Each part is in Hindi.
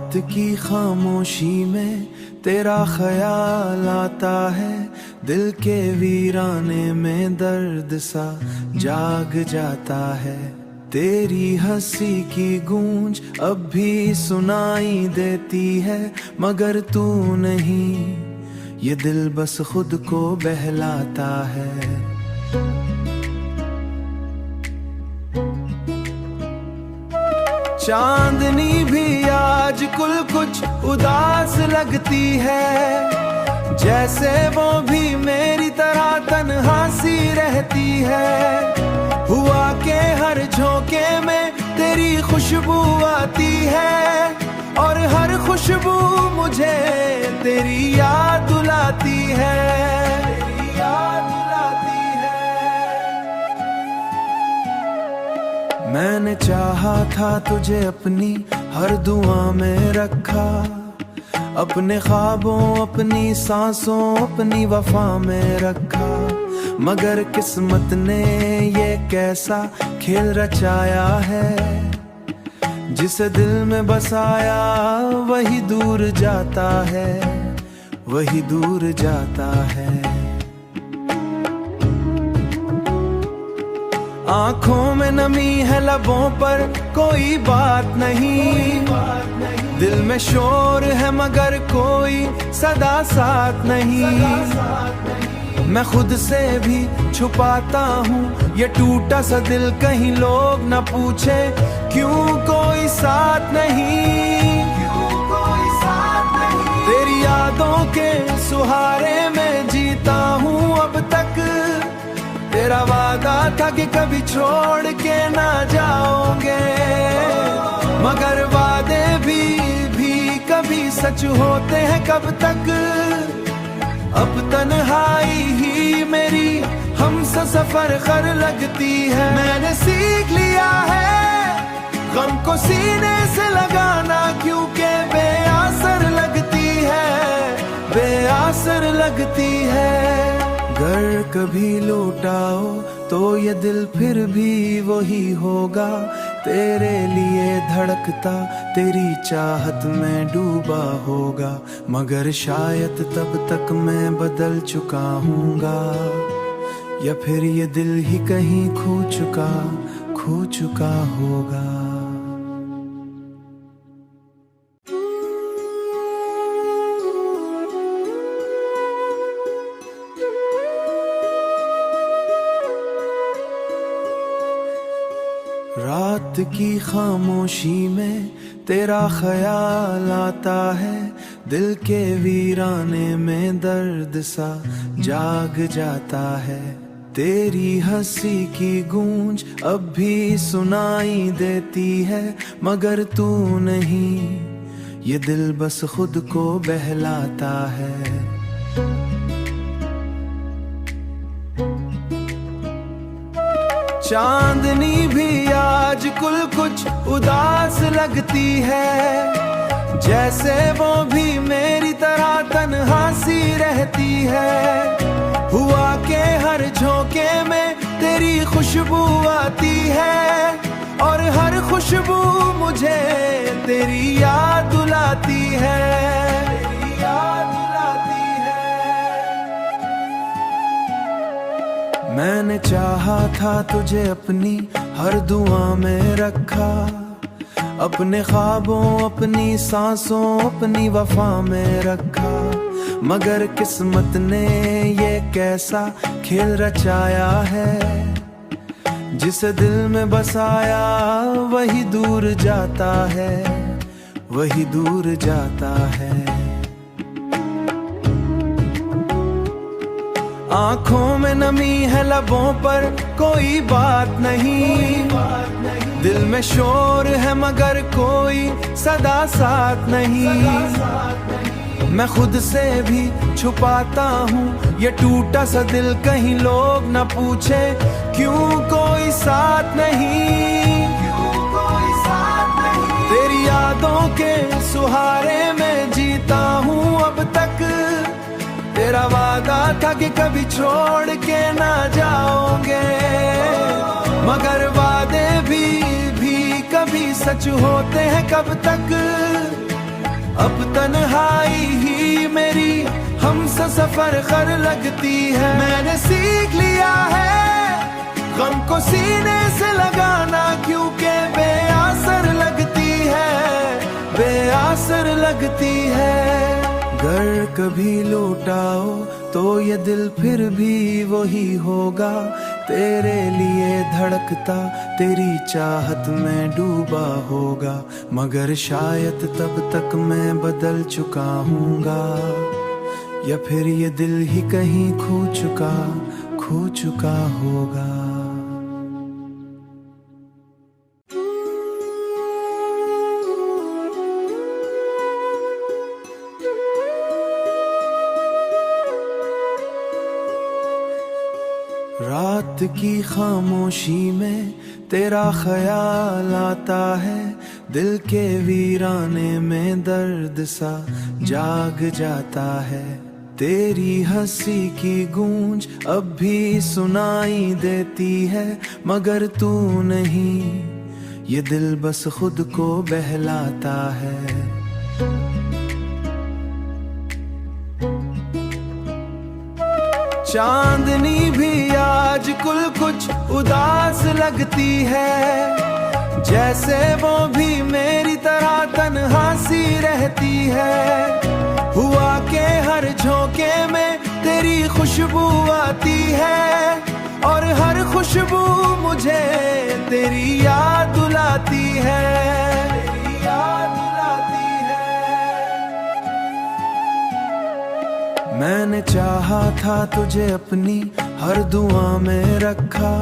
रात की खामोशी में तेरा ख्याल आता है, दिल के वीराने में दर्द सा जाग जाता है। तेरी हंसी की गूंज अब भी सुनाई देती है, मगर तू नहीं, ये दिल बस खुद को बहलाता है। चांदनी भी आज कुल कुछ उदास लगती है, जैसे वो भी मेरी तरह तन्हा सी रहती है। हुआ के हर झोंके में तेरी खुशबू आती है, और हर खुशबू मुझे तेरी याद दिलाती है, तेरी याद दिलाती है। मैंने चाहा था तुझे अपनी हर दुआ में रखा, अपने ख्वाबों अपनी सांसों अपनी वफा में रखा, मगर किस्मत ने ये कैसा खेल रचाया है। जिसे दिल में बसाया वही दूर जाता है, वही दूर जाता है। आंखों में नमी है, लबों पर कोई बात नहीं, दिल में शोर है मगर कोई सदा साथ नहीं। मैं खुद से भी छुपाता हूँ ये टूटा सा दिल, कहीं लोग न पूछे क्यों कोई साथ नहीं, क्यों कोई साथ नहीं। तेरी यादों के सुहारे में जीता हूँ अब तक, तेरा वादा था कि कभी छोड़ के ना जाओगे, मगर वादे भी कभी सच होते हैं कब तक। अब तन्हाई ही मेरी हमसे सफर खर लगती है। मैंने सीख लिया है गम को सीने से लगाना, क्योंकि बेअसर लगती है, बेअसर लगती है। अगर कभी लौटाओ तो ये दिल फिर भी वही होगा, तेरे लिए धड़कता तेरी चाहत में डूबा होगा, मगर शायद तब तक मैं बदल चुका हूँगा, या फिर ये दिल ही कहीं खो चुका होगा। रात की खामोशी में तेरा ख्याल आता है, दिल के वीराने में दर्द सा जाग जाता है। तेरी हंसी की गूंज अब भी सुनाई देती है, मगर तू नहीं, ये दिल बस खुद को बहलाता है। चांदनी भी आज कुल कुछ उदास लगती है, जैसे वो भी मेरी तरह तन्हा सी रहती है। हुआ के हर झोंके में तेरी खुशबू आती है, और हर खुशबू मुझे तेरी याद दिलाती है, तेरी याद दिलाती है। मैंने चाहा था तुझे अपनी हर दुआ में रखा, अपने ख्वाबों अपनी सांसों अपनी वफा में रखा, मगर किस्मत ने ये कैसा खेल रचाया है। जिसे दिल में बसाया वही दूर जाता है, वही दूर जाता है। आंखों में नमी है, लबों पर कोई बात नहीं, दिल में शोर है मगर कोई सदा साथ नहीं। मैं खुद से भी छुपाता हूँ ये टूटा सा दिल, कहीं लोग न पूछे क्यों कोई साथ नहीं, क्यों कोई साथ नहीं। तेरी यादों के सुहारे में जीता हूँ अब तक, तेरा वादा था कि कभी छोड़ के ना जाओगे, मगर वादे भी कभी सच होते हैं कब तक। अब तन्हाई ही मेरी हमसे सफर खर लगती है। मैंने सीख लिया है गम को सीने से लगाना, क्योंकि बेअसर लगती है, बेअसर लगती है। गर कभी लौटाओ तो ये दिल फिर भी वही होगा, तेरे लिए धड़कता तेरी चाहत में डूबा होगा। मगर शायद तब तक मैं बदल चुका हूँगा, या फिर ये दिल ही कहीं खो चुका होगा। रात की खामोशी में तेरा ख्याल आता है, दिल के वीराने में दर्द सा जाग जाता है। तेरी हंसी की गूंज अब भी सुनाई देती है, मगर तू नहीं, ये दिल बस खुद को बहलाता है। चांदनी भी आज कुल कुछ उदास लगती है, जैसे वो भी मेरी तरह तन्हा सी रहती है। हुआ के हर झोंके में तेरी खुशबू आती है, और हर खुशबू मुझे तेरी याद दिलाती है, तेरी याद दिलाती है। मैंने चाहा था तुझे अपनी हर दुआ में रखा,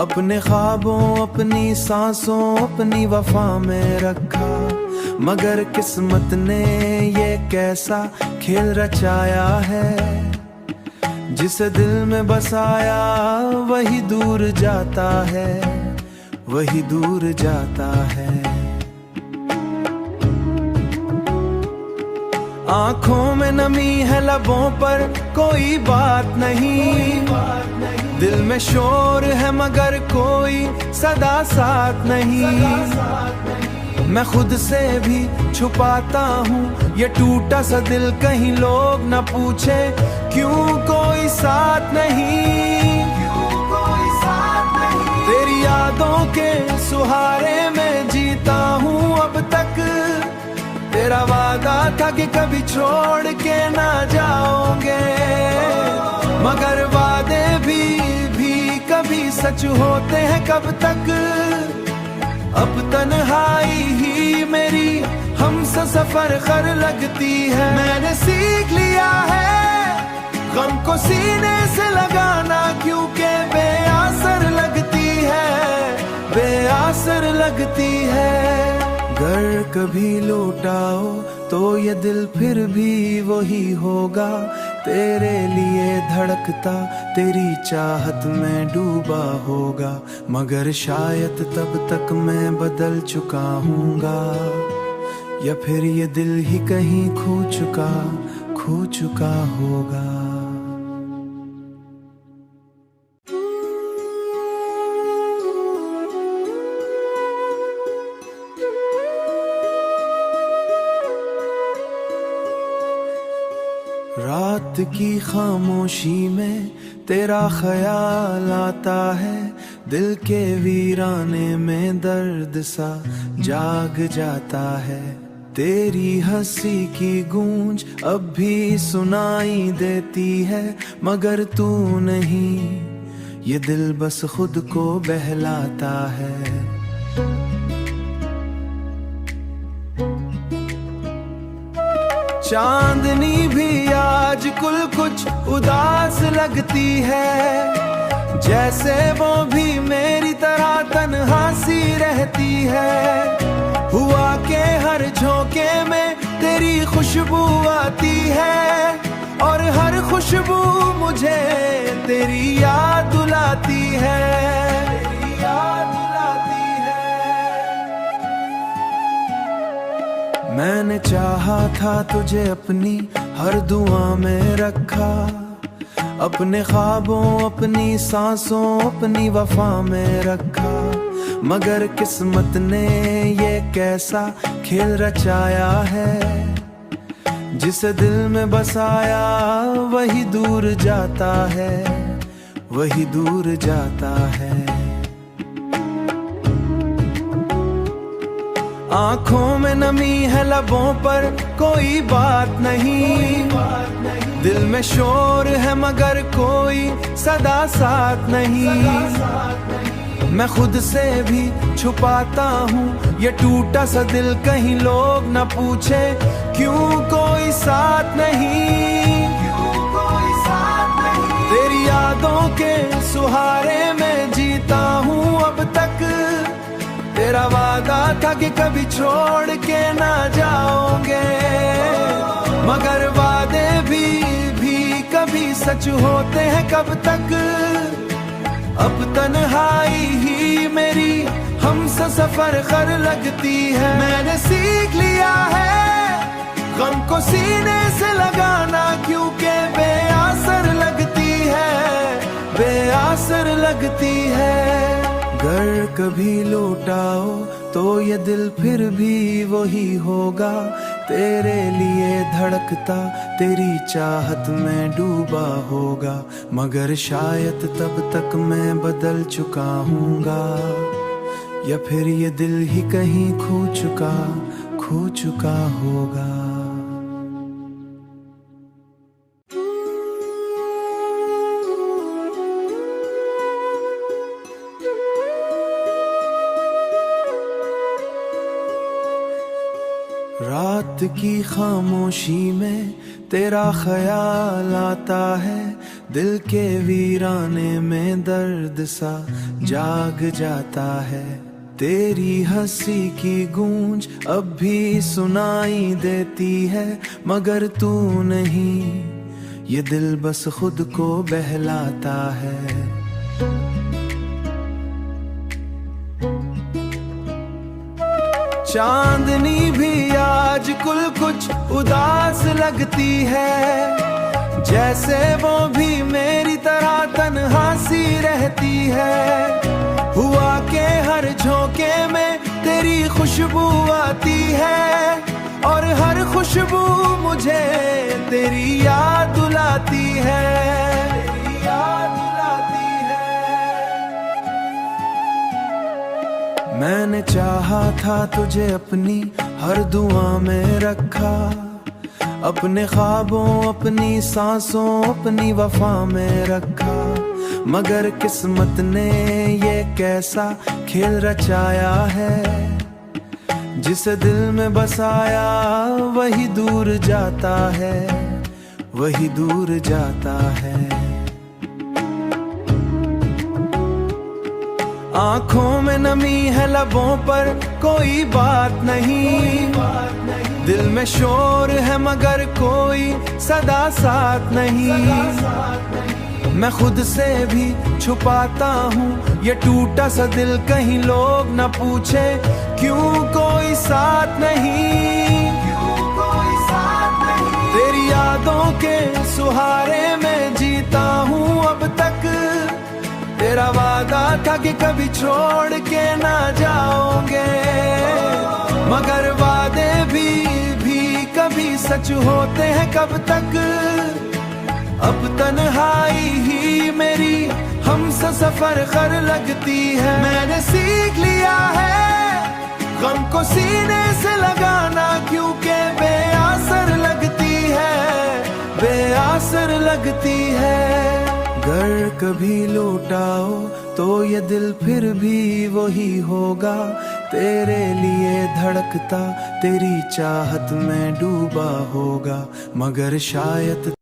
अपने ख्वाबों अपनी सांसों अपनी वफा में रखा। मगर किस्मत ने ये कैसा खेल रचाया है, जिसे दिल में बसाया वही दूर जाता है, वही दूर जाता है। आंखों में नमी है, लबों पर कोई बात नहीं, दिल में शोर है मगर कोई सदा साथ नहीं। मैं खुद से भी छुपाता हूँ ये टूटा सा दिल, कहीं लोग न पूछे क्यों कोई साथ नहीं, क्यों कोई साथ नहीं। तेरी यादों के सुहारे में जीता हूँ अब तक, तेरा वादा था कि कभी छोड़ के ना जाओगे, मगर वादे भी कभी सच होते हैं कब तक। अब तन्हाई ही मेरी हमसे सफर खर लगती है। मैंने सीख लिया है गम को सीने से लगाना, क्योंकि बेअसर लगती है, बेअसर लगती है। गर कभी लौटाओ तो ये दिल फिर भी वही होगा, तेरे लिए धड़कता तेरी चाहत में डूबा होगा। मगर शायद तब तक मैं बदल चुका हूँगा, या फिर ये दिल ही कहीं खो चुका होगा। रात की खामोशी में तेरा ख्याल आता है, दिल के वीराने में दर्द सा जाग जाता है। तेरी हंसी की गूंज अब भी सुनाई देती है, मगर तू नहीं, ये दिल बस खुद को बहलाता है। चांदनी भी आज कुल कुछ उदास लगती है, जैसे वो भी मेरी तरह तन्हा सी रहती है। हुआ के हर झोंके में तेरी खुशबू आती है, और हर खुशबू मुझे तेरी याद दिलाती है, तेरी याद दिलाती है। मैंने चाहा था तुझे अपनी हर दुआ में रखा, अपने ख्वाबों अपनी सांसों अपनी वफा में रखा। मगर किस्मत ने ये कैसा खेल रचाया है, जिसे दिल में बसाया वही दूर जाता है, वही दूर जाता है। आंखों में नमी है, लबों पर कोई बात नहीं, दिल में शोर है मगर कोई सदा साथ नहीं। मैं खुद से भी छुपाता हूँ ये टूटा सा दिल, कहीं लोग न पूछे क्यों कोई साथ नहीं। तेरी यादों के सुहारे में जीता हूँ अब तक, तेरा वादा था कि कभी छोड़ के ना जाओगे, मगर वादे भी कभी सच होते हैं कब तक। अब तन्हाई ही मेरी हमसे सफर कर लगती है। मैंने सीख लिया है गम को सीने से लगाना, क्योंकि बेअसर लगती है, बेअसर लगती है। अगर कभी लौटाओ तो ये दिल फिर भी वही होगा, तेरे लिए धड़कता तेरी चाहत में डूबा होगा, मगर शायद तब तक मैं बदल चुका हूँगा, या फिर ये दिल ही कहीं खो चुका होगा। रात की खामोशी में तेरा ख्याल आता है, दिल के वीराने में दर्द सा जाग जाता है। तेरी हंसी की गूंज अब भी सुनाई देती है, मगर तू नहीं, ये दिल बस खुद को बहलाता है। चांदनी भी आज कुछ उदास लगती है, जैसे वो भी मेरी तरह तन्हा सी रहती है। हुआ के हर झोंके में तेरी खुशबू आती है, और हर खुशबू मुझे तेरी याद दिलाती है, तेरी याद दिलाती है। मैंने चाहा था तुझे अपनी हर दुआ में रखा, अपने ख्वाबों अपनी सांसों अपनी वफा में रखा, मगर किस्मत ने ये कैसा खेल रचाया है, जिसे दिल में बसाया वही दूर जाता है, वही दूर जाता है। आंखों में नमी है, लबों पर कोई बात नहीं, दिल में शोर है मगर कोई सदा साथ नहीं। मैं खुद से भी छुपाता हूँ ये टूटा सा दिल, कहीं लोग न पूछे क्यों कोई साथ नहीं। तेरी यादों के सुहारे में जीता हूँ अब तक, तेरा वादा था कि कभी छोड़ के ना जाओगे, मगर वादे भी कभी सच होते हैं कब तक। अब तन्हाई ही मेरी हमसे सफर कर लगती है। मैंने सीख लिया है गम को सीने से लगाना, क्योंकि बेअसर लगती है, बेअसर लगती है। अगर कभी लौटाओ तो ये दिल फिर भी वही होगा, तेरे लिए धड़कता तेरी चाहत में डूबा होगा, मगर शायद